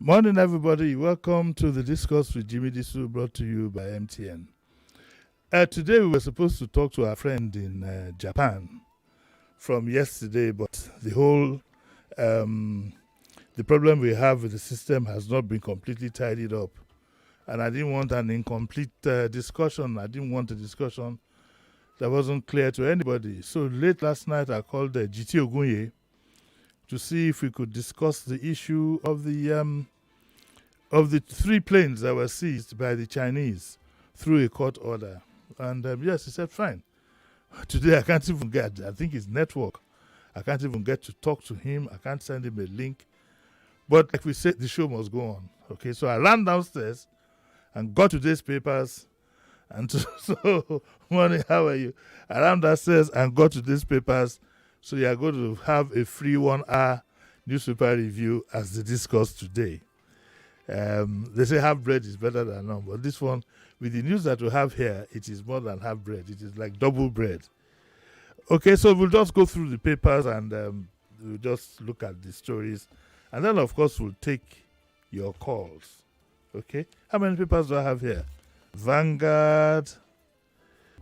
Morning, everybody. Welcome to the Discourse with Jimi Disu, brought to you by MTN. Today, we were supposed to talk to our friend in Japan from yesterday, but the whole the problem we have with the system has not been completely tidied up. And I didn't want an incomplete discussion. I didn't want a discussion that wasn't clear to anybody. So late last night, I called GT Ogunye to see if we could discuss the issue of the 3 planes that were seized by the Chinese through a court order. And yes, he said, fine. Today I can't even get, I think his network, I can't even get to talk to him. I can't send him a link. But like we said, the show must go on. Okay, so I ran downstairs and got today's papers. And so, morning, how are you? I ran downstairs and got today's papers. So you are going to have a free 1-hour newspaper review as the discourse today. They say half bread is better than none, but this one, with the news that we have here, it is more than half bread. It is like double bread. Okay, so we'll just go through the papers and we'll just look at the stories. And then, of course, we'll take your calls. Okay? How many papers do I have here? Vanguard.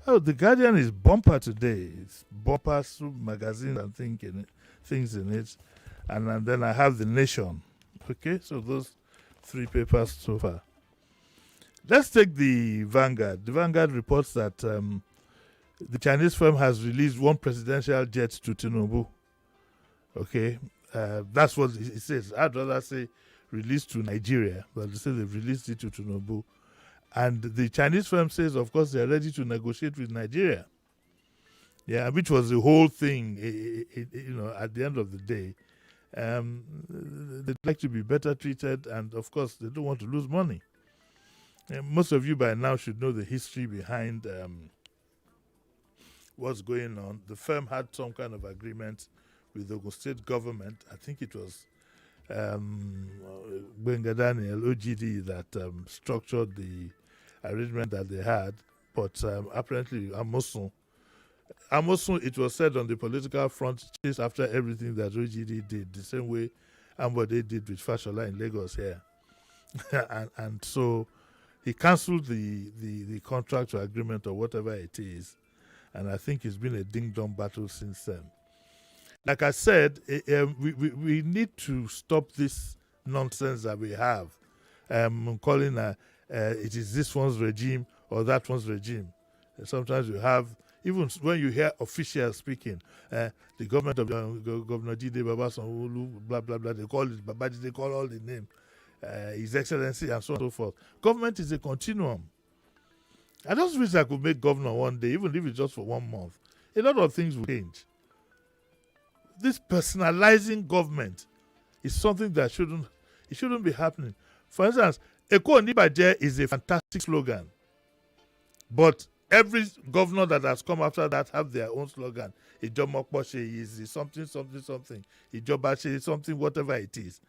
Oh, The Guardian is bumper today. It's bumper, soup, magazine, and things in it. And then I have The Nation. Okay, so those 3 papers so far. Let's take the Vanguard. The Vanguard reports that the Chinese firm has released 1 presidential jet to Tinubu. Okay, that's what it says. I'd rather say released to Nigeria, but they say they've released it to Tinubu. And the Chinese firm says, of course, they're ready to negotiate with Nigeria. Yeah, which was the whole thing, at the end of the day. They'd like to be better treated, and of course, they don't want to lose money. Most of you by now should know the history behind what's going on. The firm had some kind of agreement with the Ogun State government. I think it was Benga Daniel, OGD, that structured the arrangement that they had. But apparently, Amosun, it was said on the political front, chased after everything that OGD did, the same way Ambode did with Fashola in Lagos here. and so he cancelled the contract or agreement or whatever it is. And I think it's been a ding-dong battle since then. Like I said, we need to stop this nonsense that we have. Calling it is this one's regime or that one's regime. Sometimes you have, even when you hear officials speaking, the government of Governor Jide Babasanwo, blah, blah, blah, they call it Babaji, they call all the name, His Excellency, and so on and so forth. Government is a continuum. I just wish I could make governor one day, even if it's just for 1 month. A lot of things will change. This personalizing government is something that shouldn't be happening. For instance, Eko Onibaje is a fantastic slogan, but every governor that has come after that have their own slogan. Ijomokposhe is something, something, something. Ijobache is something, whatever it is.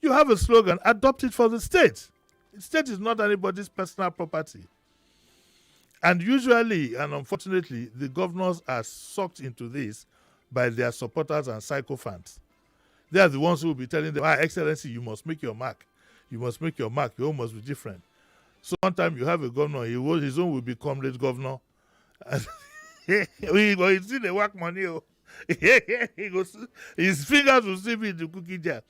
You have a slogan, adopt it for the state. The state is not anybody's personal property. And usually, and unfortunately, the governors are sucked into this by their supporters and sycophants. They are the ones who will be telling them, Excellency, you must make your mark. You must make your mark. Your own must be different. So one time you have a governor, his own will be comrade governor. He's still the work money. His fingers will still be in the cookie jar.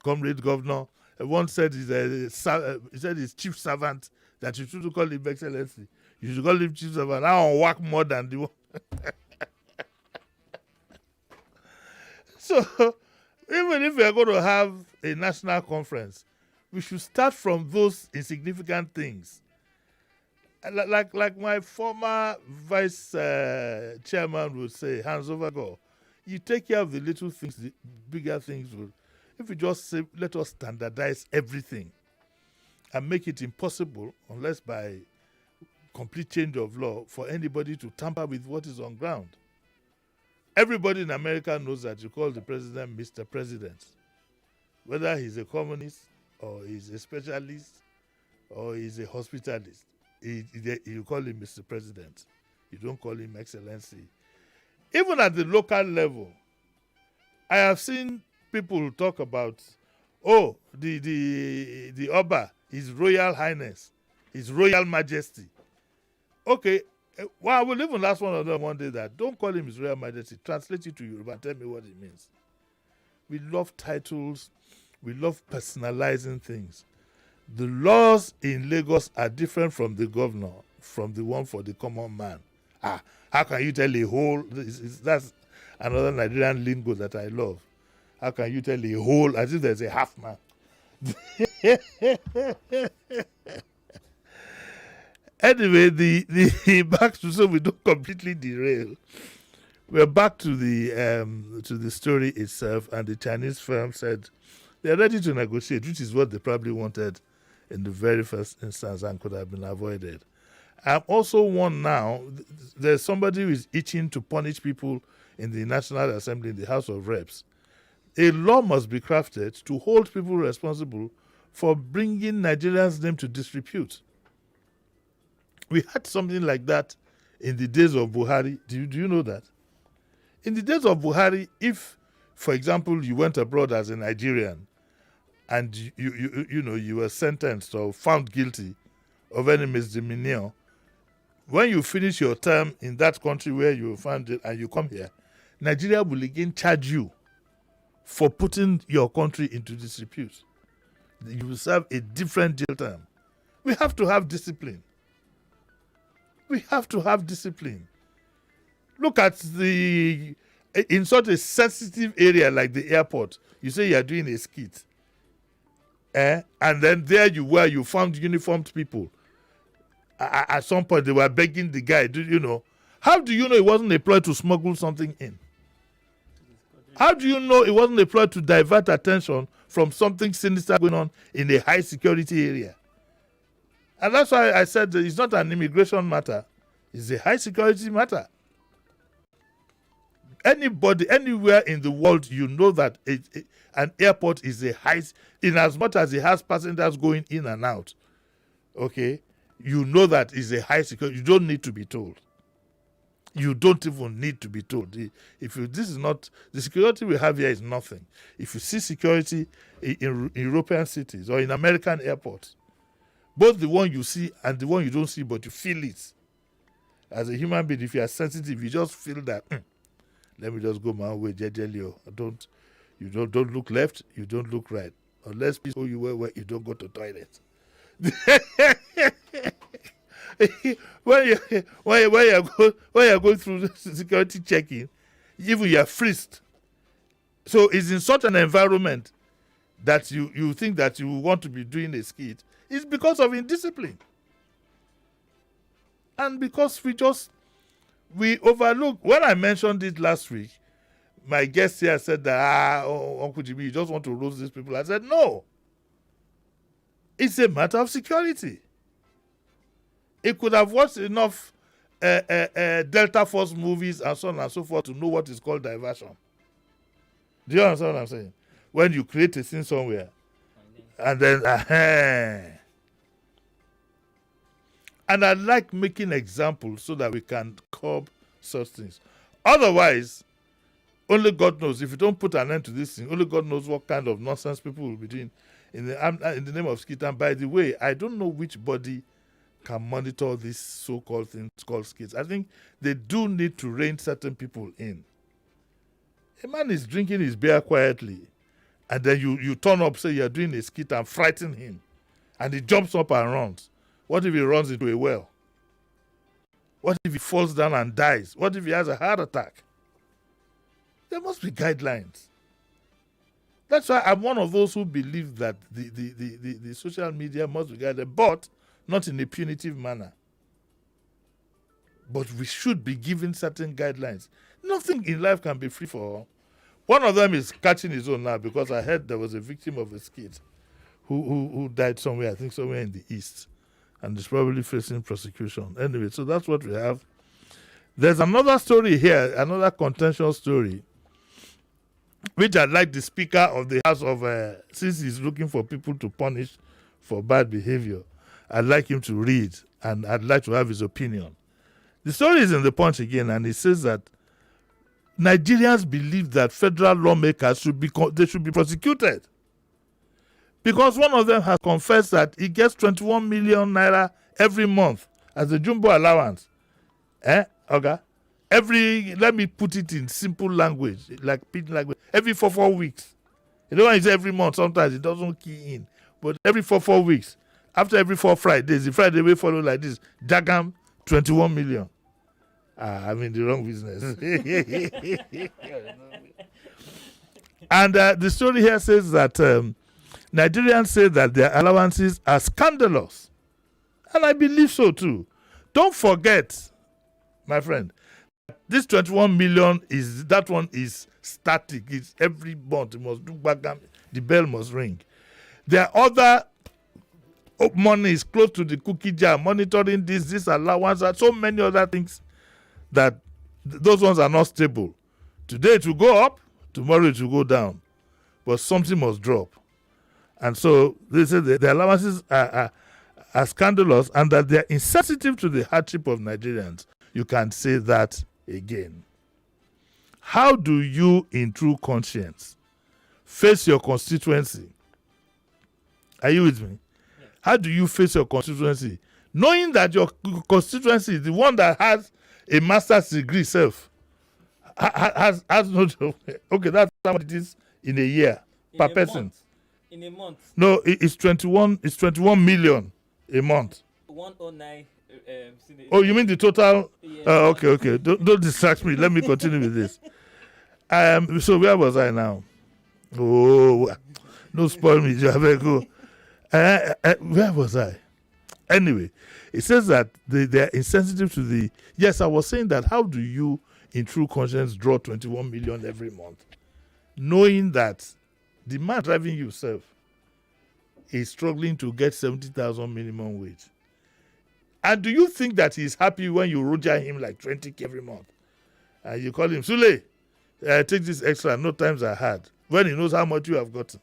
Comrade governor. One said his chief servant, that you shouldn't call him Excellency. You should call him chief servant. I don't work more than the one. So, even if we are going to have a national conference, we should start from those insignificant things. Like my former vice chairman would say, hands over God. You take care of the little things, the bigger things will. If we just say, let us standardize everything and make it impossible, unless by complete change of law, for anybody to tamper with what is on ground. Everybody in America knows that you call the president Mr. President. Whether he's a communist or he's a specialist or he's a hospitalist, you call him Mr. President. You don't call him Excellency. Even at the local level, I have seen people talk about Oh, the Oba, His Royal Highness, His Royal Majesty. Okay, well, I will even ask one of them one day that don't call him His Royal Majesty. Translate it to Yoruba and tell me what it means. We love titles. We love personalizing things. The laws in Lagos are different from the governor, from the one for the common man. How can you tell a whole? That's another Nigerian lingo that I love. How can you tell a whole as if there's a half man? Anyway, the back to, so we don't completely derail. We're back to the story itself, and the Chinese firm said they're ready to negotiate, which is what they probably wanted in the very first instance and could have been avoided. I'm also one now. There's somebody who is itching to punish people in the National Assembly, in the House of Reps. A law must be crafted to hold people responsible for bringing Nigerians' name to disrepute. We had something like that in the days of Buhari. Do you know that? In the days of Buhari, if, for example, you went abroad as a Nigerian and you were sentenced or found guilty of any misdemeanor, when you finish your term in that country where you found it and you come here, Nigeria will again charge you for putting your country into disrepute. You will serve a different jail term. We have to have discipline. We have to have discipline. Look at in such a sensitive area like the airport, you say you are doing a skit. And then there you were, you found uniformed people. At some point, they were begging the guy, how do you know it wasn't employed to smuggle something in? How do you know it wasn't employed to divert attention from something sinister going on in a high security area? And that's why I said that it's not an immigration matter. It's a high security matter. Anybody, anywhere in the world, you know that an airport is a high, in as much as it has passengers going in and out, okay, you know that is a high security. You don't need to be told. You don't even need to be told. This is not, the security we have here is nothing. If you see security in European cities or in American airports, both the one you see and the one you don't see, but you feel it. As a human being, if you are sensitive, you just feel that, let me just go my own way, jejely. You don't look left, you don't look right. Unless people you where you don't go to toilet. when you're going through security checking, even you are frisked. So it's in such an environment that you think that you want to be doing a skit. It's because of indiscipline. And because we overlook. When I mentioned it last week, my guest here said that, Uncle Jimmy, you just want to roast these people. I said, no. It's a matter of security. It could have watched enough Delta Force movies and so on and so forth to know what is called diversion. Do you understand what I'm saying? When you create a scene somewhere, and then, and I like making examples so that we can curb such things. Otherwise, only God knows. If you don't put an end to this thing, only God knows what kind of nonsense people will be doing in the name of skit. And by the way, I don't know which body can monitor these so-called things called skits. I think they do need to rein certain people in. A man is drinking his beer quietly, and then you turn up, say you're doing a skit and frighten him, and he jumps up and runs. What if he runs into a well? What if he falls down and dies? What if he has a heart attack? There must be guidelines. That's why I'm one of those who believe that the social media must be guided, but not in a punitive manner. But we should be given certain guidelines. Nothing in life can be free for all. One of them is catching his own now, because I heard there was a victim of a skit who died somewhere, I think somewhere in the East, and is probably facing prosecution. Anyway, so that's what we have. There's another story here, another contentious story, which I'd like the Speaker of the House of, since he's looking for people to punish for bad behavior, I'd like him to read, and I'd like to have his opinion. The story is in the Punch again, and it says that Nigerians believe that federal lawmakers should be prosecuted Because one of them has confessed that he gets 21 million naira every month as a jumbo allowance. Okay? Let me put it in simple language, like pidgin language, every 4 weeks. You know, it's every month, sometimes it doesn't key in. But every 4 weeks, after every 4 Fridays, the Friday will follow like this, Jagam, 21 million. I'm in the wrong business. And the story here says that Nigerians say that their allowances are scandalous. And I believe so too. Don't forget, my friend, this 21 million is static. It's every month. It must do back, the bell must ring. There are other money is close to the cookie jar, monitoring this allowance, and so many other things that those ones are not stable. Today it will go up, tomorrow it will go down. But something must drop. And so they say the allowances are scandalous and that they're insensitive to the hardship of Nigerians. You can say that again. How do you, in true conscience, face your constituency? Are you with me? Yeah. How do you face your constituency? Knowing that your constituency is the one that has a master's degree self. Has no job. Okay, that's how much it is in a year per person. Month. In a month. No, it's 21 million a month. 109. Oh, you mean the total? Yeah. Okay. Don't distract me. Let me continue with this. So where was I now? Oh, don't spoil me. Very good. Where was I? Anyway, it says that they are insensitive to the. Yes, I was saying that. How do you, in true conscience, draw 21 million every month, knowing that the man driving yourself is struggling to get 70,000 minimum wage? And do you think that he's happy when you roger him like 20K every month? And you call him, Sule, take this extra, no times are hard, when he knows how much you have gotten?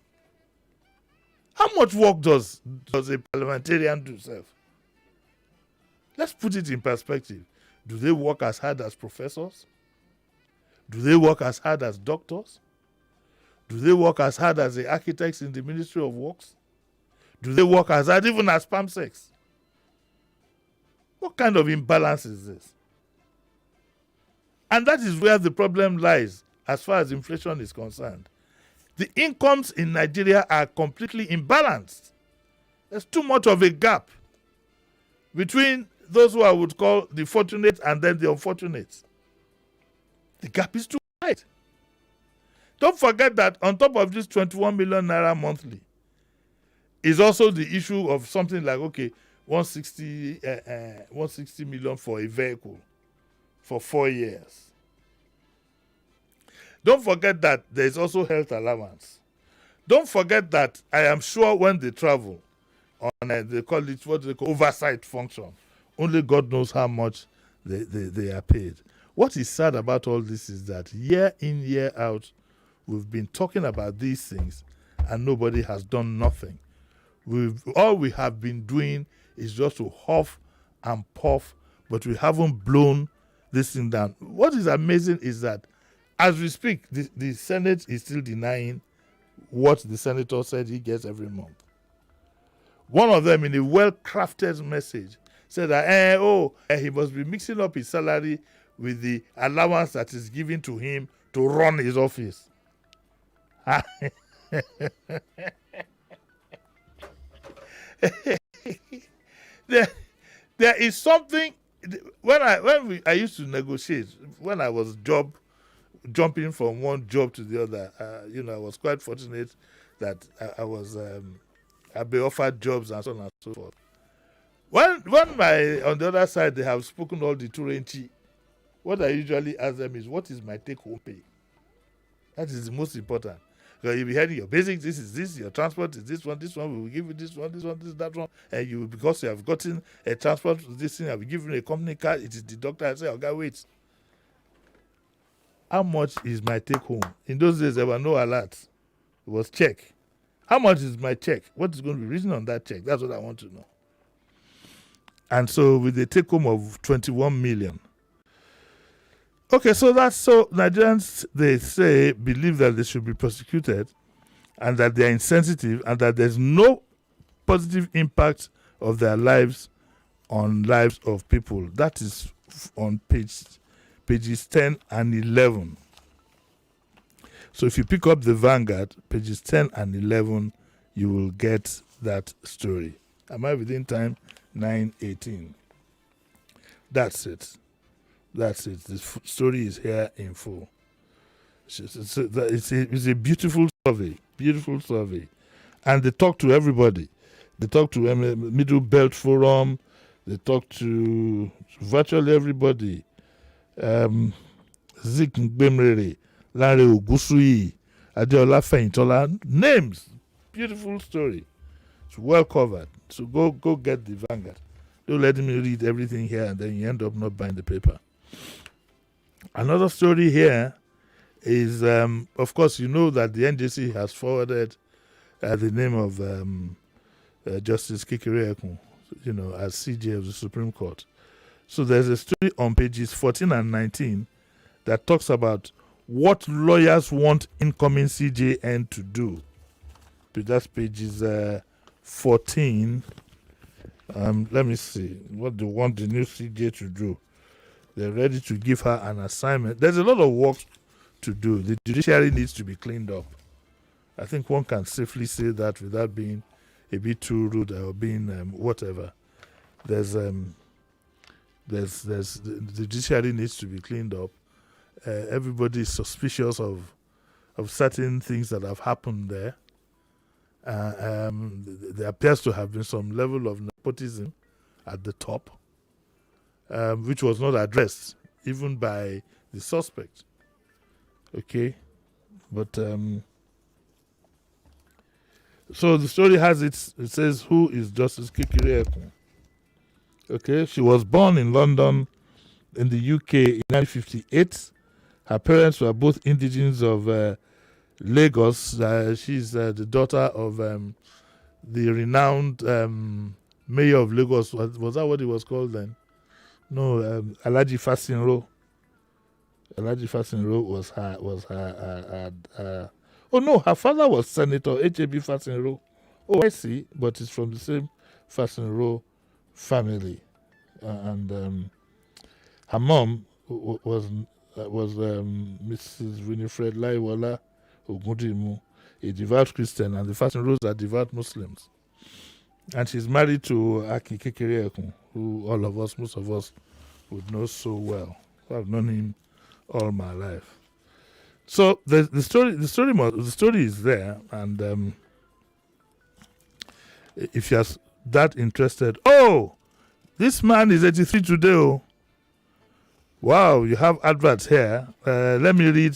How much work does a parliamentarian do, self? Let's put it in perspective. Do they work as hard as professors? Do they work as hard as doctors? Do they work as hard as the architects in the Ministry of Works? Do they work as hard even as PAMSECs? What kind of imbalance is this? And that is where the problem lies as far as inflation is concerned. The incomes in Nigeria are completely imbalanced. There's too much of a gap between those who I would call the fortunate and then the unfortunate. The gap is too wide. Don't forget that on top of this 21 million naira monthly is also the issue of something like, 160 million for a vehicle for 4 years. Don't forget that there is also health allowance. Don't forget that I am sure when they travel on they call it what they call oversight function, only God knows how much they are paid. What is sad about all this is that year in, year out, we've been talking about these things and nobody has done nothing. All we have been doing is just to huff and puff, but we haven't blown this thing down. What is amazing is that as we speak, the Senate is still denying what the senator said he gets every month. One of them, in a well-crafted message, said that he must be mixing up his salary with the allowance that is given to him to run his office. There is something when I used to negotiate when I was jumping from one job to the other. I was quite fortunate that I've been offered jobs and so on and so forth. When on the other side they have spoken all the Turenchi, what I usually ask them is, what is my take-home pay? That is the most important. Because you'll be hearing your basics, this is this, your transport is this one, we will give you this one, that one, and because you have gotten a transport, this thing, I will give you a company card, it is the doctor, I say, okay, wait. How much is my take-home? In those days, there were no alerts. It was check. How much is my check? What is going to be written on that check? That's what I want to know. And so with a take-home of 21 million. Okay, so Nigerians, they say, believe that they should be prosecuted and that they are insensitive, and that there's no positive impact of their lives on lives of people. That is on pages 10 and 11. So if you pick up the Vanguard, pages 10 and 11, you will get that story. Am I within time? 9:18. That's it. That's it. The story is here in full. It's a beautiful survey. And they talk to everybody. They talk to Middle Belt Forum. They talk to virtually everybody. Zik Ngbemrere, Lanre Ogusui, Adeola Feyintola, names. Beautiful story. It's well covered. So go get the Vanguard. Don't let me read everything here and then you end up not buying the paper. Another story here is, of course, you know that the NJC has forwarded the name of Justice Kekere Ekun, as CJ of the Supreme Court. So there's a story on pages 14 and 19 that talks about what lawyers want incoming CJN to do. That's pages 14. Let me see what they want the new CJ to do. They're ready to give her an assignment. There's a lot of work to do. The judiciary needs to be cleaned up. I think one can safely say that without being a bit too rude or being whatever. The judiciary needs to be cleaned up. Everybody is suspicious of certain things that have happened there. There appears to have been some level of nepotism at the top, which was not addressed even by the suspect. Okay, but so the story has it says, who is Justice Kekere Ekun? Okay, she was born in London in the UK in 1958. Her parents were both indigenes of Lagos. She's the daughter of the renowned mayor of Lagos. Was that what he was called then? No, Alhaji Fasinro. Alhaji Fasinro was her. Oh no, her father was Senator H.A.B. Fasinro. Oh, I see, but it's from the same Fasinro family, and her mom was Mrs. Winifred Laiwola Ogundimu, a devout Christian, and the Fasinros are devout Muslims. And she's married to Aki Kekere Ekun, who most of us would know so well. I've known him all my life. So the story is there, and if you're that interested, this man is 83 today. Oh, wow! You have adverts here. Let me read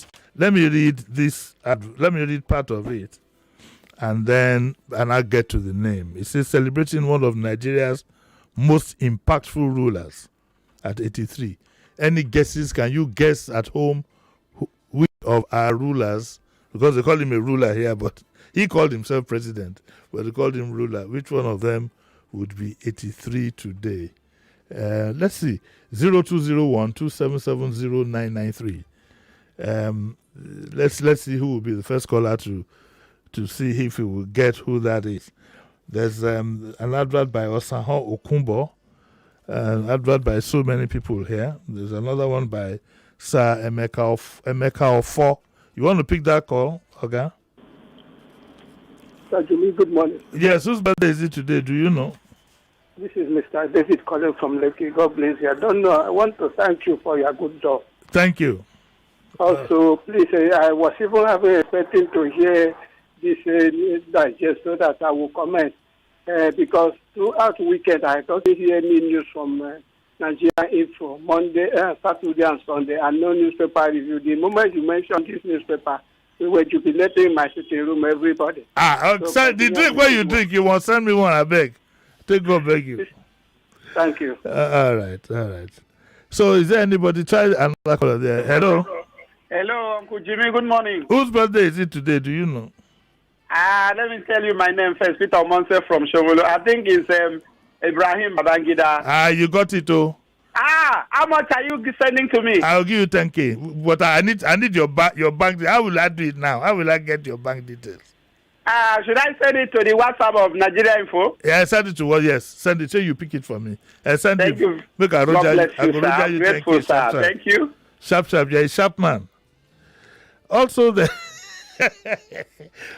this. Let me read part of it, and I'll get to the name. It says, celebrating one of Nigeria's most impactful rulers at 83. Any guesses? Can you guess at home which of our rulers? Because they call him a ruler here, but he called himself president, but they called him ruler. Which one of them would be 83 today? Let's see. 0201 2770 993. Let's see who will be the first caller to see if we will get who that is. There's an advert by Osaho Okumbo, an advert by so many people here. There's another one by Sir Emeka Ofo. You want to pick that call, okay? Sir Jimmy, good morning. Yes, whose birthday is it today? Do you know? This is Mr. David calling from Lekki. God bless you. I don't know. I want to thank you for your good job. Thank you. Also, please, I was even expecting to hear this digest so that I will comment. Because throughout the weekend, I don't hear any news from Nigeria Info, Monday, Saturday, and Sunday, and no newspaper review. The moment you mentioned this newspaper, we were jubilating in my sitting room, everybody. The drink where you drink, you want to send me one, I beg. Take go, beg you. Thank you. All right. So, is there anybody? Try another caller there. Hello. Hello, Uncle Jimmy. Good morning. Whose birthday is it today? Do you know? Let me tell you my name first. Peter Monse from Shomolo. I think it's Ibrahim Babangida. You got it, oh. How much are you sending to me? I'll give you 10K. But I need your bank. How will I do it now? How will I get your bank details? Should I send it to the WhatsApp of Nigeria Info? Yeah, send it to what? Yes, send it. So you pick it for me. Send Thank it. you. Make a God Roger. bless I you, go sir. Roger I'm you. grateful, Thank you, sir. Thank you. Sharp. You're a sharp man. Also,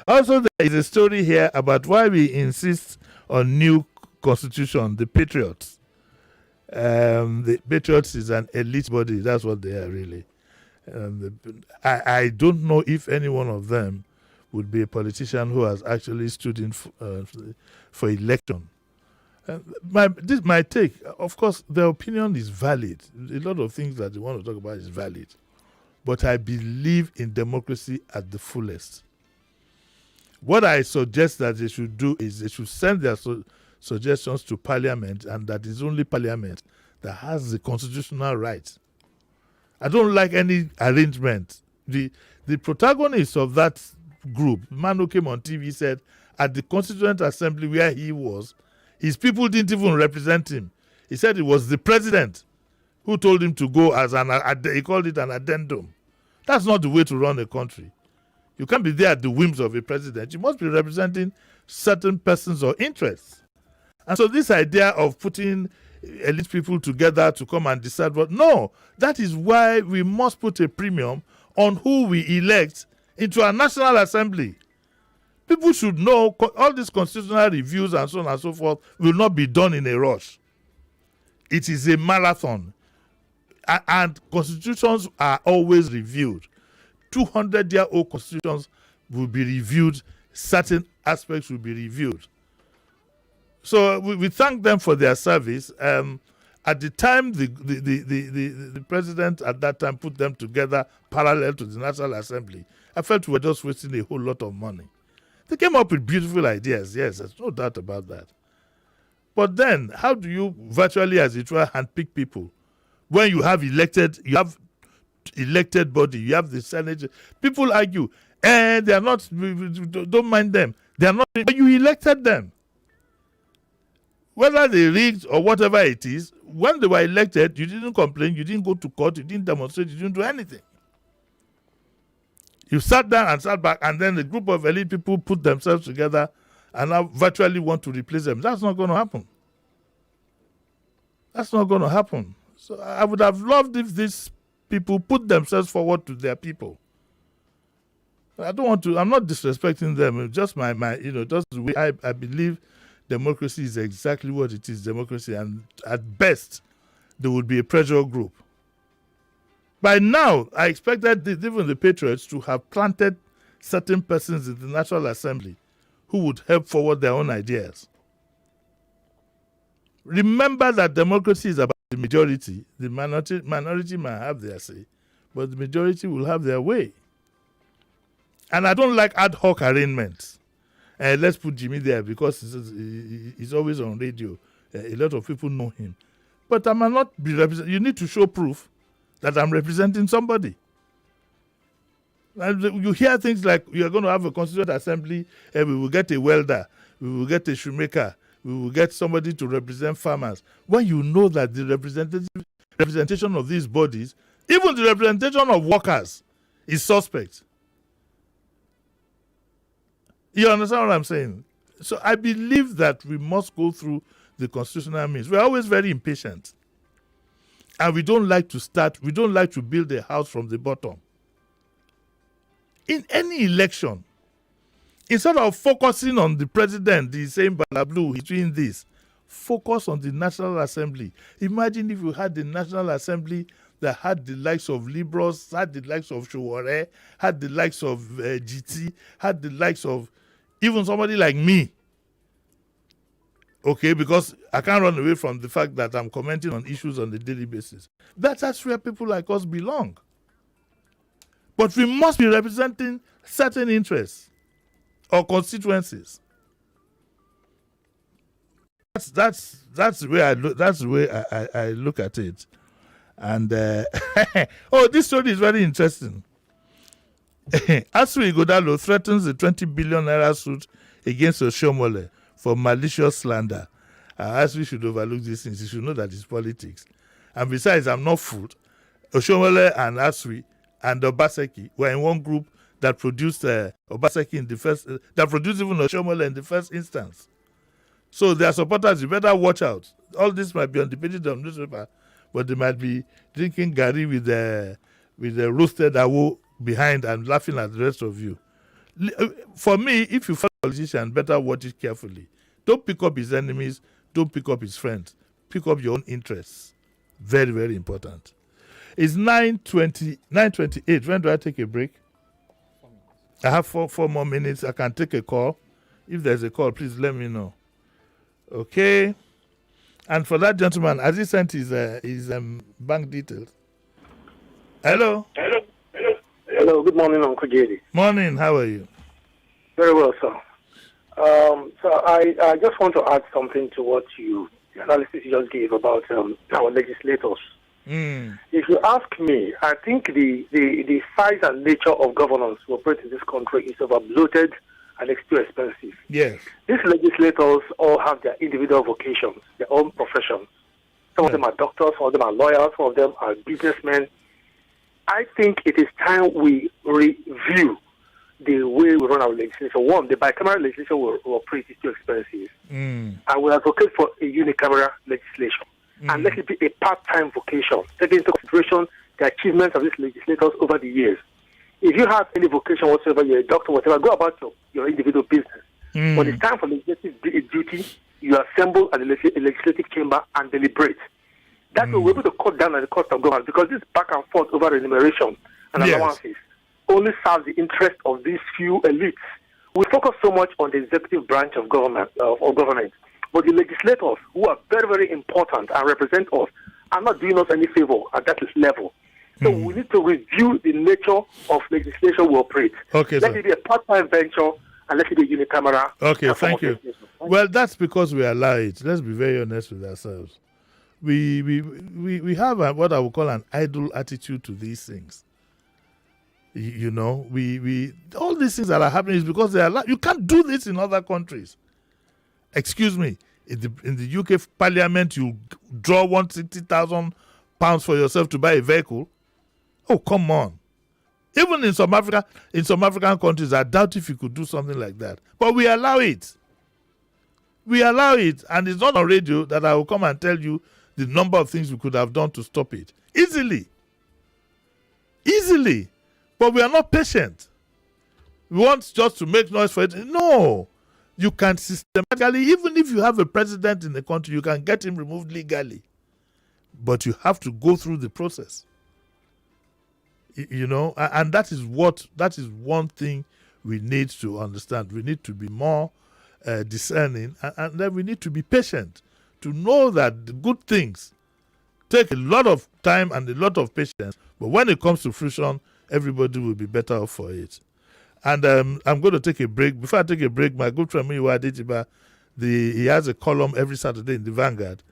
also there is a story here about why we insist on new constitution. The Patriots. The Patriots is an elite body. That's what they are really. I don't know if any one of them would be a politician who has actually stood in for election. My take, of course, their opinion is valid. A lot of things that they want to talk about is valid. But I believe in democracy at the fullest. What I suggest that they should do is they should send their suggestions to Parliament, and that is only Parliament that has the constitutional right. I don't like any arrangement. The protagonist of that group, the man who came on TV, said at the Constituent Assembly where he was, his people didn't even represent him. He said it was the president who told him to go as he called it an addendum. That's not the way to run a country. You can't be there at the whims of a president. You must be representing certain persons or interests. And so this idea of putting elite people together to come and decide no, that is why we must put a premium on who we elect into our National Assembly. People should know all these constitutional reviews and so on and so forth will not be done in a rush. It is a marathon. And constitutions are always reviewed. 200-year-old constitutions will be reviewed. Certain aspects will be reviewed. So we thank them for their service. At the time, the president at that time put them together parallel to the National Assembly. I felt we were just wasting a whole lot of money. They came up with beautiful ideas. Yes, there's no doubt about that. But then, how do you virtually, as it were, handpick people? When you have elected body, you have the Senate. People argue, they are not, don't mind them. They are not, but you elected them. Whether they rigged or whatever it is, when they were elected, you didn't complain, you didn't go to court, you didn't demonstrate, you didn't do anything. You sat down and sat back, and then the group of elite people put themselves together and now virtually want to replace them. That's not going to happen. That's not going to happen. So I would have loved if these people put themselves forward to their people. I don't want to, I'm not disrespecting them. It's just just the way I believe democracy is exactly what it is, democracy. And at best, there would be a pressure group. By now, I expected even the Patriots to have planted certain persons in the National Assembly who would help forward their own ideas. Remember that democracy is about the majority. The minority might have their say, but the majority will have their way. And I don't like ad hoc arrangements. Let's put Jimmy there because he's always on radio. A lot of people know him. But I might not be represented. You need to show proof that I'm representing somebody. And you hear things like, you're going to have a constituent assembly, and we will get a welder, we will get a shoemaker, we will get somebody to represent farmers. When you know that the representation of these bodies, even the representation of workers, is suspect. You understand what I'm saying? So I believe that we must go through the constitutional means. We're always very impatient. And we don't like to build a house from the bottom. In any election, instead of focusing on the president, he's saying Balablu, he's doing this, focus on the National Assembly. Imagine if you had the National Assembly that had the likes of Libros, had the likes of Showore, had the likes of GT, had the likes of even somebody like me. Okay, because I can't run away from the fact that I'm commenting on issues on a daily basis. That's where people like us belong. But we must be representing certain interests or constituencies. That's the way I look. That's the way I look at it. And this story is very interesting. Asri Godalo threatens the 20 billion naira suit against Oshomole for malicious slander. Asri should overlook these things. He should know that it's politics. And besides, I'm not fooled. Oshomole and Asri and Obaseki were in one group that produced Obaseki in the first, that produced even Oshomole in the first instance. So their supporters, you better watch out. All this might be on the pages of the newspaper, but they might be drinking gari with the roasted awo behind and laughing at the rest of you. For me, if you follow a politician, better watch it carefully. Don't pick up his enemies. Don't pick up his friends. Pick up your own interests. Very, very important. It's 9:28. When do I take a break? 4 minutes. I have four more minutes. I can take a call. If there's a call, please let me know. Okay. And for that gentleman, has he sent his bank details? Hello. Hello, good morning, Uncle JD. Morning. How are you? Very well, sir. So I just want to add something to what the analysis you just gave about our legislators. If you ask me, I think the size and nature of governance we operate in this country is over-bloated and it's too expensive. Yes. These legislators all have their individual vocations, their own professions. Some of them are doctors, some of them are lawyers, some of them are businessmen. I think it is time we review the way we run our legislation. One, the bicameral legislation we operate is too expensive. And we advocate for a unicameral legislation. And let it be a part-time vocation, taking into consideration the achievements of these legislators over the years. If you have any vocation whatsoever, you're a doctor, whatever, go about your individual business. When it's time for legislative duty, you assemble at the legislative chamber and deliberate. That way we're able to cut down on the cost of government, because this back and forth over remuneration and allowances only serves the interest of these few elites. We focus so much on the executive branch of government, but the legislators, who are very, very important and represent us, are not doing us any favor at that level. So we need to review the nature of legislation we operate. Okay, let it be a part-time venture and let it be unicameral. Okay, thank you. Well, that's because we allow it. Let's be very honest with ourselves. We have what I would call an idle attitude to these things. You know, we all these things that are happening is because they are allowed. You can't do this in other countries. Excuse me, in the UK Parliament, you draw £160,000 for yourself to buy a vehicle. Oh, come on. Even in some African countries, I doubt if you could do something like that. But we allow it. We allow it, and it's not on radio that I will come and tell you the number of things we could have done to stop it. Easily. But we are not patient. We want just to make noise for it. No. You can systematically, even if you have a president in the country, you can get him removed legally. But you have to go through the process. You know, and that is one thing we need to understand. We need to be more discerning, and then we need to be patient to know that the good things take a lot of time and a lot of patience, but when it comes to fruition, everybody will be better off for it. And I'm going to take a break. Before I take a break, my good friend Miwa Adetiba, he has a column every Saturday in the Vanguard.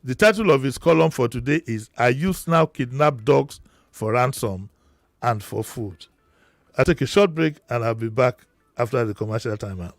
The title of his column for today is "I Youth Now Kidnap Dogs for Ransom and for Food." I'll take a short break and I'll be back after the commercial timeout.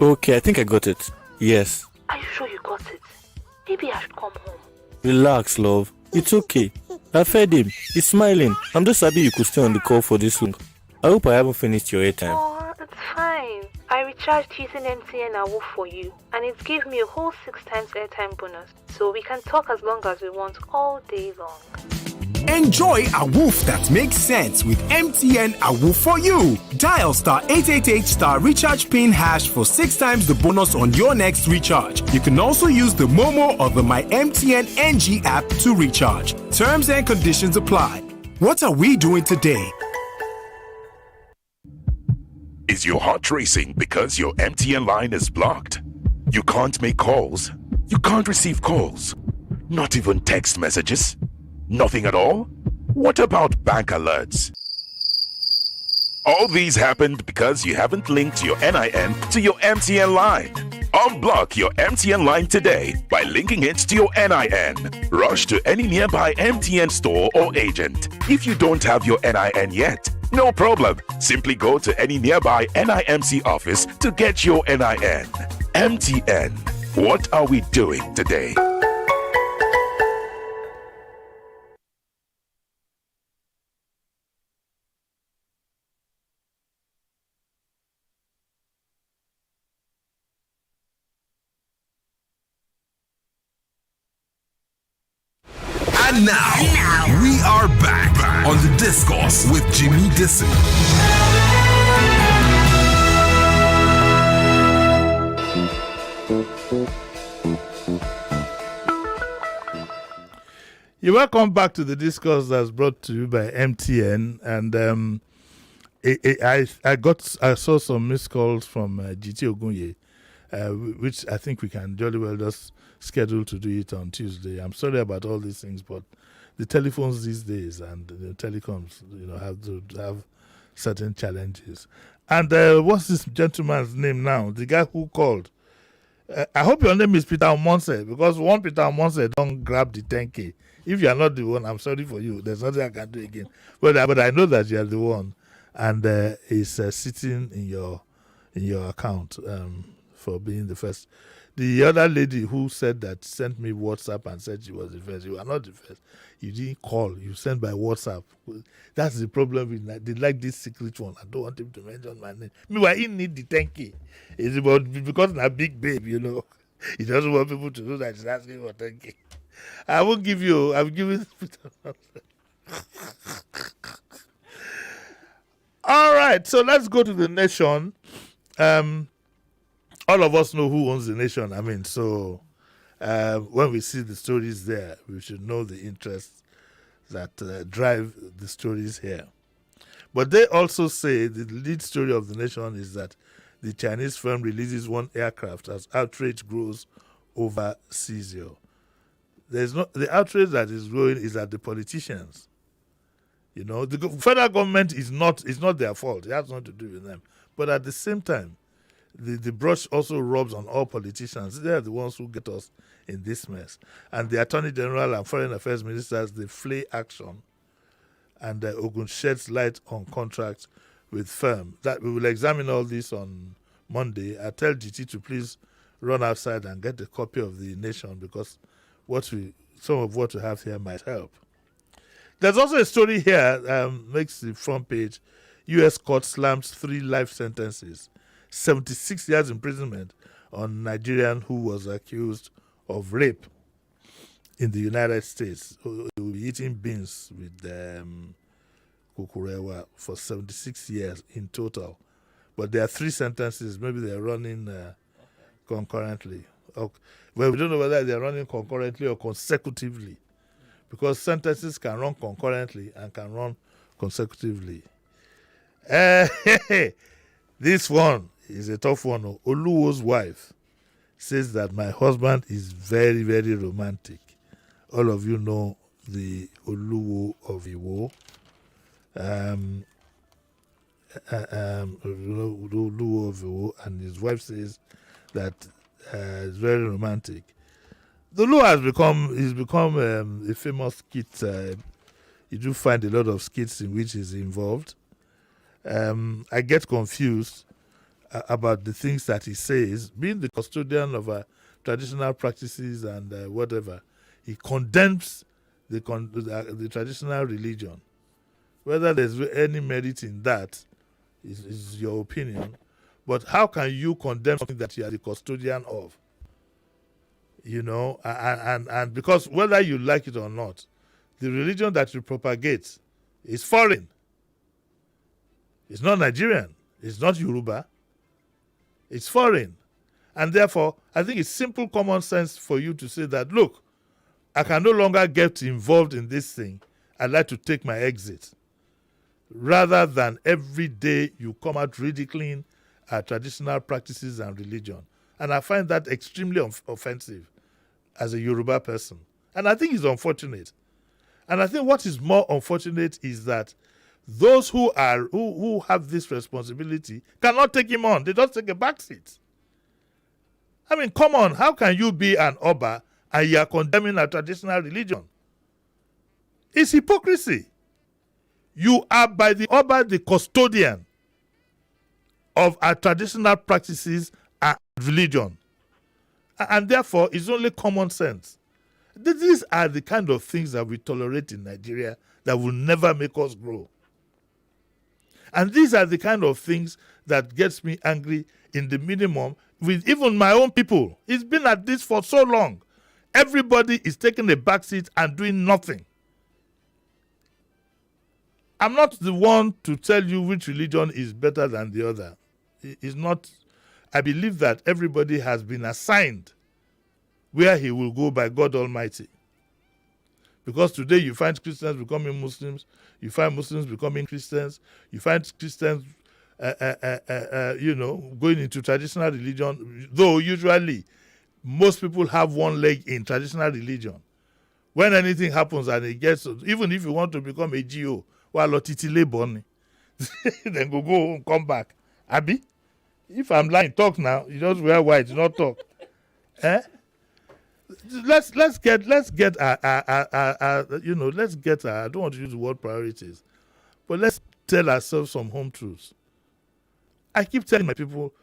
Okay, I think I got it. Yes. Are you sure you got it? Maybe I should come home. Relax, love. It's okay. I fed him. He's smiling. I'm just happy you could stay on the call for this long. I hope I haven't finished your airtime. Oh, it's fine. I recharged using MTN Awo for you, and it gave me a whole 6 times airtime bonus. So we can talk as long as we want all day long. Enjoy a woof that makes sense with MTN A Woof for you. Dial star 888 star recharge pin hash for 6 times the bonus on your next recharge. You can also use the Momo or the My MTN NG app to recharge. Terms and conditions apply. What are we doing today? Is your heart racing because your MTN line is blocked? You can't make calls. You can't receive calls. Not even text messages. Nothing at all? What about bank alerts? All these happened because you haven't linked your NIN to your MTN line. Unblock your MTN line today by linking it to your NIN. Rush to any nearby MTN store or agent. If you don't have your NIN yet, no problem. Simply go to any nearby NIMC office to get your NIN. MTN. What are we doing today? And now, we are back on the Discourse with Jimi Disu. You're welcome back to the Discourse that's brought to you by MTN. And I saw some missed calls from GT Ogunye, which I think we can jolly well just scheduled to do it on Tuesday. I'm sorry about all these things, but the telephones these days and the telecoms, have to have certain challenges. And what's this gentleman's name now? The guy who called. I hope your name is Peter Omonse, because one Peter Omonse don't grab the 10K. If you are not the one, I'm sorry for you. There's nothing I can do again. But I know that you are the one, and it's sitting in your account for being the first. The other lady who said that sent me WhatsApp and said she was the first. You are not the first. You didn't call. You sent by WhatsApp. That's the problem with that. They like this secret one. I don't want him to mention my name. Meanwhile, he need the 10K. It's about because I'm a big babe, He doesn't want people to know that he's asking for 10K. I won't give you. I'm giving. All right. So let's go to the nation. All of us know who owns the nation. So when we see the stories there, we should know the interests that drive the stories here. But they also say the lead story of the nation is that the Chinese firm releases one aircraft as outrage grows over seizure. The outrage that is growing is at the politicians. The federal government is not their fault. It has nothing to do with them. But at the same time, the brush also rubs on all politicians. They are the ones who get us in this mess. And the Attorney General and Foreign Affairs Ministers, they flay action. And Ogun sheds light on contracts with firm. That we will examine all this on Monday. I tell GT to please run outside and get a copy of the Nation, because some of what we have here might help. There's also a story here makes the front page. U.S. court slams 3 life sentences, 76 years imprisonment on Nigerian who was accused of rape in the United States. He will be eating beans with kukurewa for 76 years in total. But there are 3 sentences. Maybe they're running concurrently. Okay. Well, we don't know whether they're running concurrently or consecutively, because sentences can run concurrently and can run consecutively. This one is a tough one. Oluwo's wife says that my husband is very, very romantic. All of you know the Oluwo of Iwo. Oluwo of Iwo, and his wife says that it's very romantic. The Oluwo has become a famous skit. You do find a lot of skits in which he's involved. I get confused about the things that he says. Being the custodian of traditional practices and whatever, he condemns the traditional religion. Whether there's any merit in that is your opinion. But how can you condemn something that you are the custodian of? And because whether you like it or not, the religion that you propagate is foreign. It's not Nigerian. It's not Yoruba. It's foreign. And therefore, I think it's simple common sense for you to say that, look, I can no longer get involved in this thing. I'd like to take my exit. Rather than every day you come out ridiculing our traditional practices and religion. And I find that extremely offensive as a Yoruba person. And I think it's unfortunate. And I think what is more unfortunate is that those who have this responsibility cannot take him on. They just take a back seat. I mean, come on, how can you be an Oba and you are condemning a traditional religion? It's hypocrisy. You are, by the Oba, the custodian of our traditional practices and religion. And therefore, it's only common sense. These are the kind of things that we tolerate in Nigeria that will never make us grow. And these are the kind of things that gets me angry in the minimum with even my own people. It's been at this for so long. Everybody is taking a backseat and doing nothing. I'm not the one to tell you which religion is better than the other. It's not. I believe that everybody has been assigned where he will go by God Almighty. Because today you find Christians becoming Muslims, you find Muslims becoming Christians, you find Christians, going into traditional religion, though usually most people have one leg in traditional religion. When anything happens and it gets, even if you want to become a GO, then go home, come back. Abi, if I'm lying, talk now. You just wear white, not talk. Let's get I don't want to use the word priorities, but let's tell ourselves some home truths. I keep telling my people,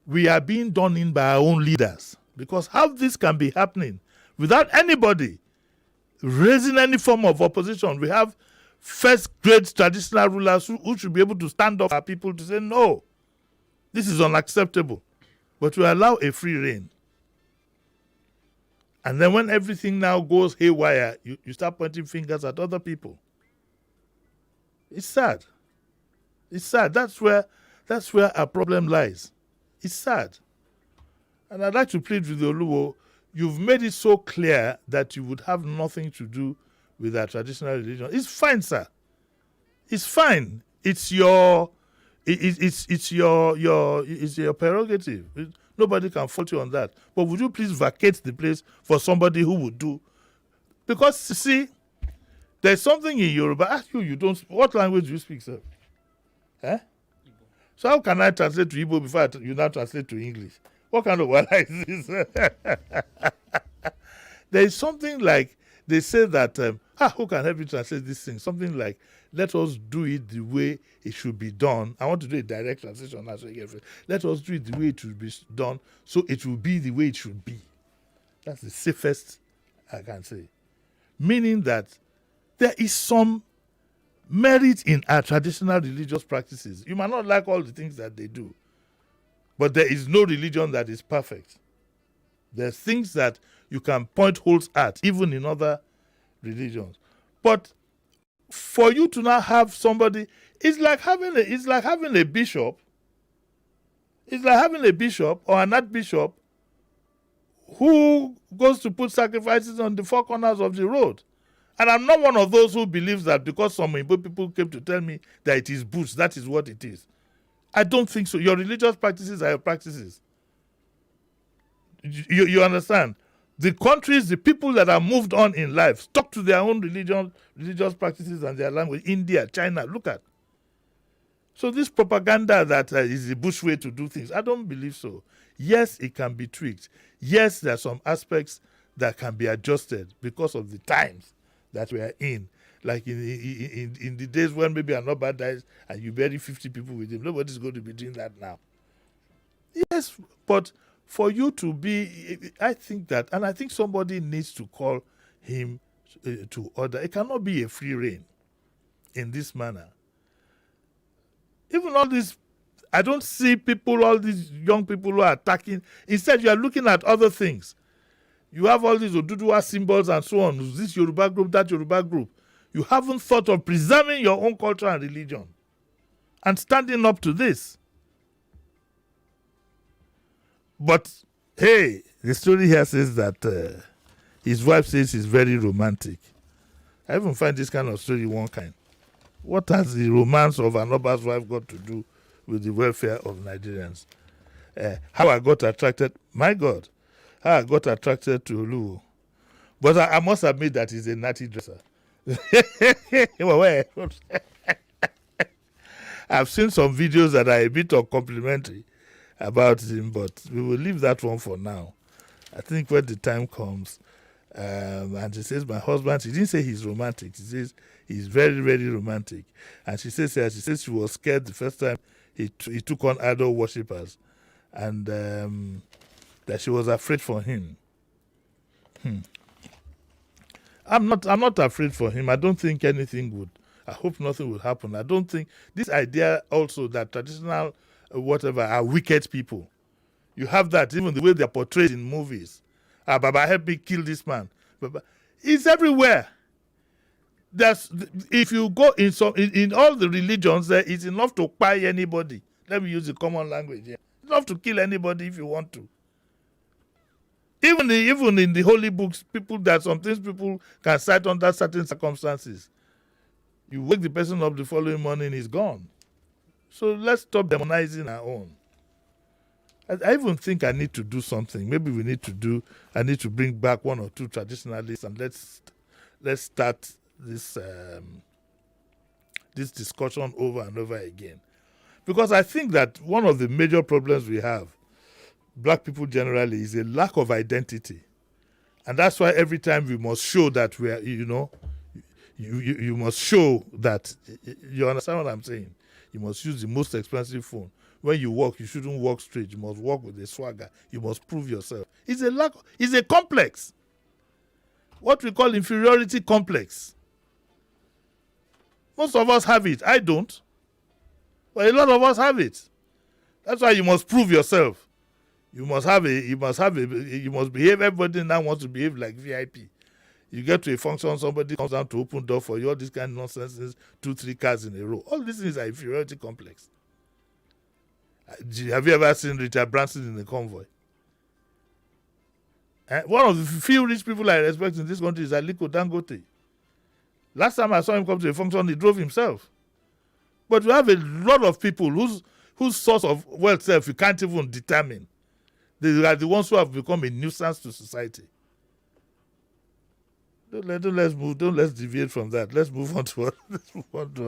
we are being done in by our own leaders, because how this can be happening without anybody raising any form of opposition? We have first-grade traditional rulers who should be able to stand up for our people to say, no, this is unacceptable. But we allow a free rein. And then when everything now goes haywire, you start pointing fingers at other people. It's sad. It's sad. That's where our problem lies. It's sad. And I'd like to plead with Oluwo, you've made it so clear that you would have nothing to do with our traditional religion. It's fine, sir. It's fine. It's your prerogative. Nobody can fault you on that. But would you please vacate the place for somebody who would do? Because, see, there's something in Yoruba. Ask you don't. What language do you speak, sir? Igbo. So how can I translate to Igbo before you now translate to English? What kind of word is this? There is something like, they say that, who can help you translate this thing? Something like, let us do it the way it should be done. I want to do a direct translation. That's what you get. Let us do it the way it should be done, so it will be the way it should be. That's the safest I can say. Meaning that there is some merit in our traditional religious practices. You might not like all the things that they do, but there is no religion that is perfect. There's things that you can point holes at, even in other religions. But for you to now have somebody, it's like having a bishop. It's like having a bishop or an archbishop who goes to put sacrifices on the four corners of the road. And I'm not one of those who believes that because some Igbo people came to tell me that it is boots, that is what it is. I don't think so. Your religious practices are your practices. You understand? The countries, the people that are moved on in life, stuck to their own religious practices and their language. India, China, look at. So this propaganda that is the Bush way to do things, I don't believe so. Yes, it can be tweaked. Yes, there are some aspects that can be adjusted because of the times that we are in. Like in the days when maybe an Oba dies and you bury 50 people with him, nobody's going to be doing that now. Yes, but for you to be, I think that, and I think somebody needs to call him to order. It cannot be a free rein in this manner. Even all these, I don't see people, all these young people who are attacking. Instead, you are looking at other things. You have all these Oduduwa symbols and so on. This Yoruba group, that Yoruba group. You haven't thought of preserving your own culture and religion and standing up to this. But, hey, the story here says that his wife says he's very romantic. I even find this kind of story one kind. What has the romance of an Oba's wife got to do with the welfare of Nigerians? How I got attracted, my God, how I got attracted to Oluwo. But I must admit that he's a natty dresser. I've seen some videos that are a bit uncomplimentary about him, but we will leave that one for now. I think when the time comes, and she says, my husband, she didn't say he's romantic. She says he's very, very romantic. And she says she was scared the first time he took on idol worshippers, and that she was afraid for him. I'm not afraid for him. I don't think anything would. I hope nothing will happen. I don't think this idea also that traditional whatever are wicked people. You have that even the way they are portrayed in movies. Baba, help me kill this man. Baba. It's everywhere. If you go in all the religions, it's enough to buy anybody. Let me use the common language here. Enough to kill anybody if you want to. Even in the holy books, some things people can cite under certain circumstances. You wake the person up the following morning, he's gone. So let's stop demonizing our own. I even think I need to do something. Maybe I need to bring back one or two traditionalists, and let's start this discussion over and over again. Because I think that one of the major problems we have, black people generally, is a lack of identity. And that's why every time we must show that we are, you must show that, you understand what I'm saying? You must use the most expensive phone. When you walk, you shouldn't walk straight. You must walk with a swagger. You must prove yourself. It's a complex. What we call inferiority complex. Most of us have it. I don't. But a lot of us have it. That's why you must prove yourself. You must behave. Everybody now wants to behave like VIP. You get to a function, somebody comes down to open door for you, all this kind of nonsense, 2-3 cars in a row. All this is an inferiority complex. Have you ever seen Richard Branson in a convoy? One of the few rich people I respect in this country is Aliko Dangote. Last time I saw him come to a function, he drove himself. But we have a lot of people whose source of wealth self you can't even determine. They are the ones who have become a nuisance to society. Let's deviate from that. Let's move on to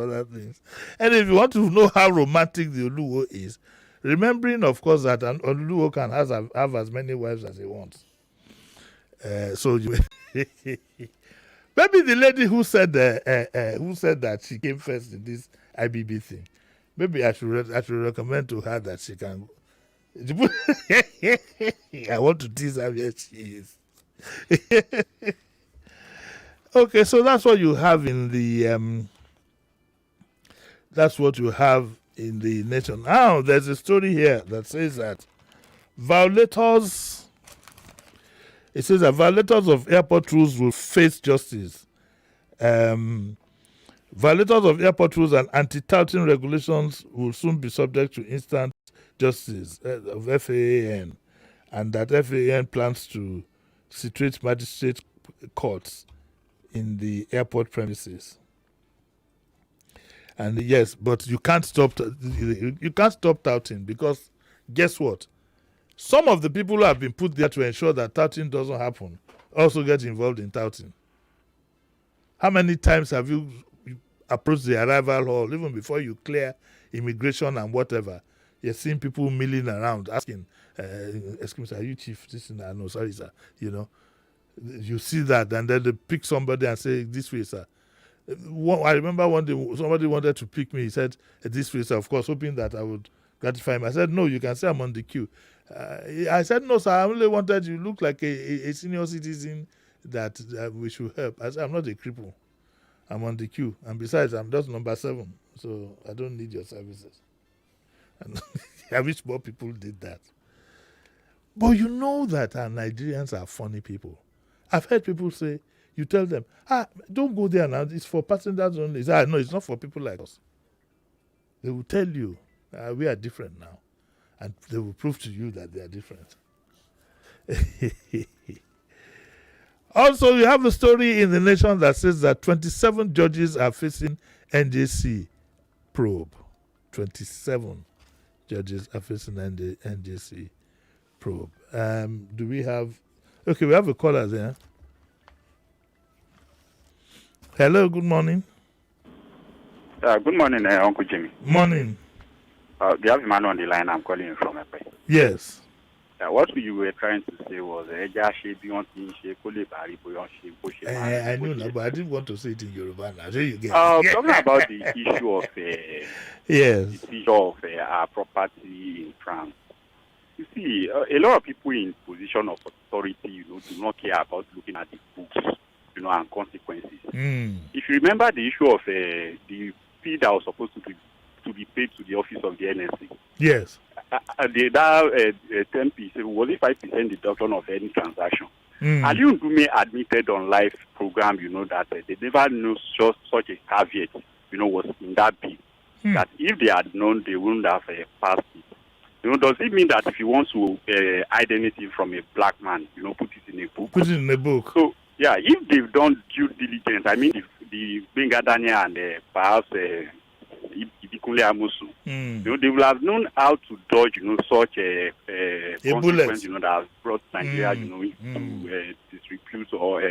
other things. And if you want to know how romantic the Oluwo is, remembering, of course, that an Oluwo can have as many wives as he wants. Maybe the lady who said that she came first in this IBB thing. Maybe I should recommend to her that she can. I want to tease her where she is. Okay, so that's what you have in the. That's what you have in the nation. Now, there's a story here that says that violators of airport rules will face justice. Violators of airport rules and anti-touting regulations will soon be subject to instant justice of FAAN, and that FAAN plans to situate magistrate courts in the airport premises. And yes, but you can't stop touting, because guess what? Some of the people who have been put there to ensure that touting doesn't happen also get involved in touting. How many times have you approached the arrival hall, even before you clear immigration and whatever? You're seeing people milling around asking, excuse me, are you chief? No, sorry, sir. You see that, and then they pick somebody and say, this way, sir. I remember one day somebody wanted to pick me. He said, this way, sir, of course, hoping that I would gratify him. I said, no, you can say I'm on the queue. I said, no, sir, I only wanted you to look like a senior citizen that we should help. I said, I'm not a cripple. I'm on the queue. And besides, I'm just number 7, so I don't need your services. And I wish more people did that. But you know that our Nigerians are funny people. I've heard people say, You tell them, don't go there now. It's for passengers only. Say, no, it's not for people like us. They will tell you, we are different now. And they will prove to you that they are different. Also, you have a story in The Nation that says that 27 judges are facing NJC probe. 27 judges are facing NJC probe. Do we have... Okay, we have a caller there. Hello, good morning. Good morning, Uncle Jimmy. Morning. Do you have a man on the line? I'm calling you from Epe. Yes. What you were trying to say was, I knew that, but I didn't want to say it in Yoruba now. So you get talking about the issue of yes. the issue of our property in France. You see, a lot of people in position of authority, do not care about looking at the books, and consequences. If you remember the issue of the fee that was supposed to be paid to the office of the NSC. Yes. That 10%, was it 5% deduction of any transaction? Ali Ndume admitted on live program, that they never knew such a caveat, was in that bill. That if they had known, they wouldn't have passed it. Does it mean that if you want to hide anything from a black man, put it in a book? Put it in a book. So, yeah, if they've done due diligence, I mean, the Benga Daniel and perhaps Ibikunle Amusu, they will have known how to dodge, such a consequence, that has brought Nigeria, to disrepute or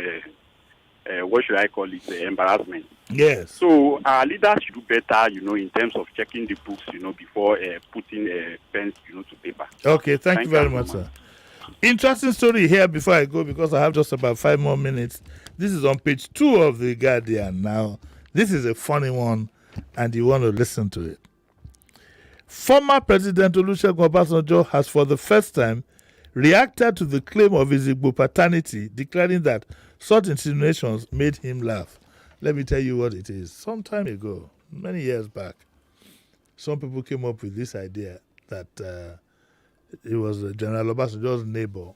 what should I call it, embarrassment. Yes. So our leaders should do better, in terms of checking the books, before putting pens, to paper. Okay, thank you very much, sir. Interesting story here before I go, because I have just about 5 more minutes. This is on page 2 of The Guardian. Now, this is a funny one, and you want to listen to it. Former President Olusegun Obasanjo has for the first time reacted to the claim of his Igbo paternity, declaring that such insinuations made him laugh. Let me tell you what it is. Some time ago, many years back, some people came up with this idea that it was General Obasanjo's neighbor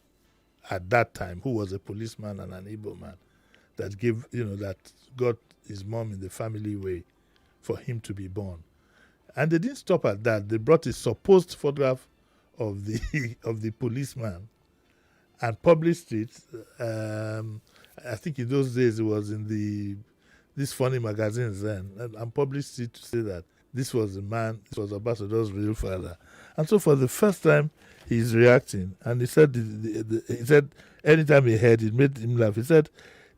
at that time, who was a policeman and an Igbo man, that that got his mom in the family way for him to be born. And they didn't stop at that. They brought a supposed photograph of the policeman and published it. I think in those days it was in these funny magazines then, and published it to say that this was the man, this was Obasanjo's real father. And so for the first time, he's reacting, and he said, he said anytime he heard it made him laugh. He said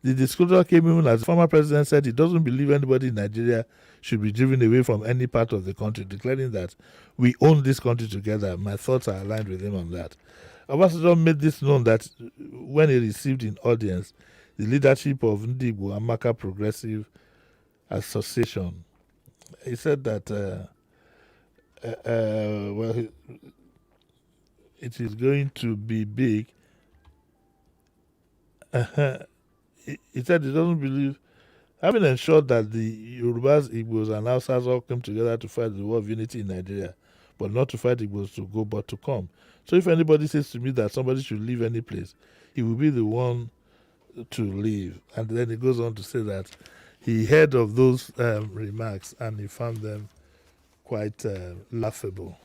the disclosure came even as the former president said he doesn't believe anybody in Nigeria should be driven away from any part of the country, declaring that we own this country together. My thoughts are aligned with him on that. Obasanjo made this known that when he received in audience the leadership of Ndigbo Amaka Progressive Association. He said that it is going to be big. He said he doesn't believe, having ensured that the Yorubas, Igbos, and Hausas all came together to fight the war of unity in Nigeria, but not to fight Igbos to go, but to come. So if anybody says to me that somebody should leave any place, he will be the one to leave. And then he goes on to say that he heard of those remarks and he found them quite laughable.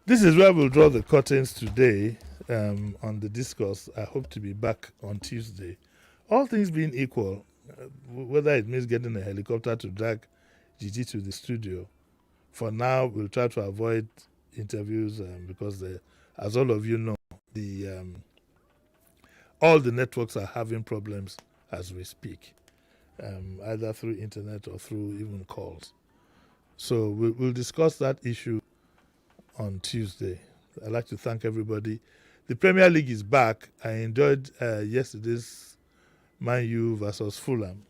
This is where we'll draw the curtains today on the discourse. I hope to be back on Tuesday. All things being equal, whether it means getting a helicopter to drag Gigi to the studio, for now we'll try to avoid interviews because, as all of you know, all the networks are having problems as we speak, either through internet or through even calls. So we'll discuss that issue on Tuesday. I'd like to thank everybody. The Premier League is back. I enjoyed yesterday's Man U versus Fulham.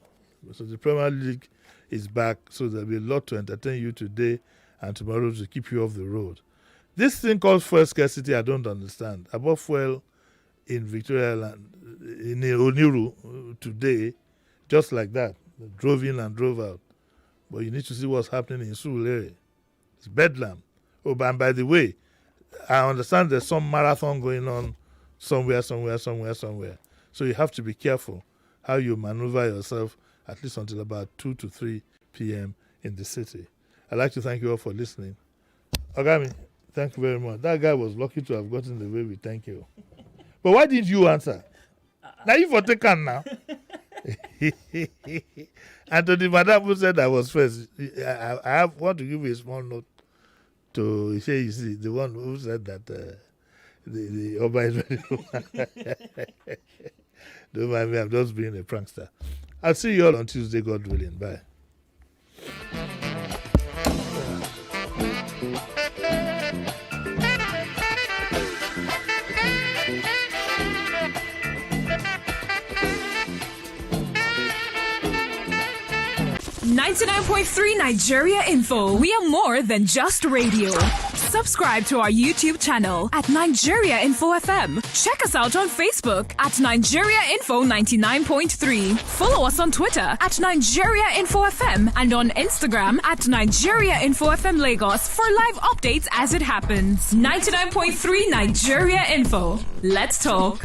So the Premier League is back, so there'll be a lot to entertain you today and tomorrow to keep you off the road. This thing called fuel scarcity, I don't understand. I bought fuel in Victoria Island, in Oniru today, just like that. Drove in and drove out. But you need to see what's happening in Surulere. It's bedlam. Oh, and by the way, I understand there's some marathon going on somewhere. So you have to be careful. how you maneuver yourself at least until about 2 to 3 p.m. in the city. I'd like to thank you all for listening. Ogami, thank you very much. That guy was lucky to have gotten the way we thank you. But why didn't you answer? Now you for taken now. And to the madam who said I was first, I want to give you a small note to say, you see, the one who said that the Oba is ready. Don't mind me, I'm just being a prankster. I'll see you all on Tuesday, God willing. Bye. 99.3 Nigeria Info. We are more than just radio. Subscribe to our YouTube channel at Nigeria Info FM. Check us out on Facebook at Nigeria Info 99.3. Follow us on Twitter at Nigeria Info FM and on Instagram at Nigeria Info FM Lagos for live updates as it happens. 99.3 Nigeria Info. Let's talk.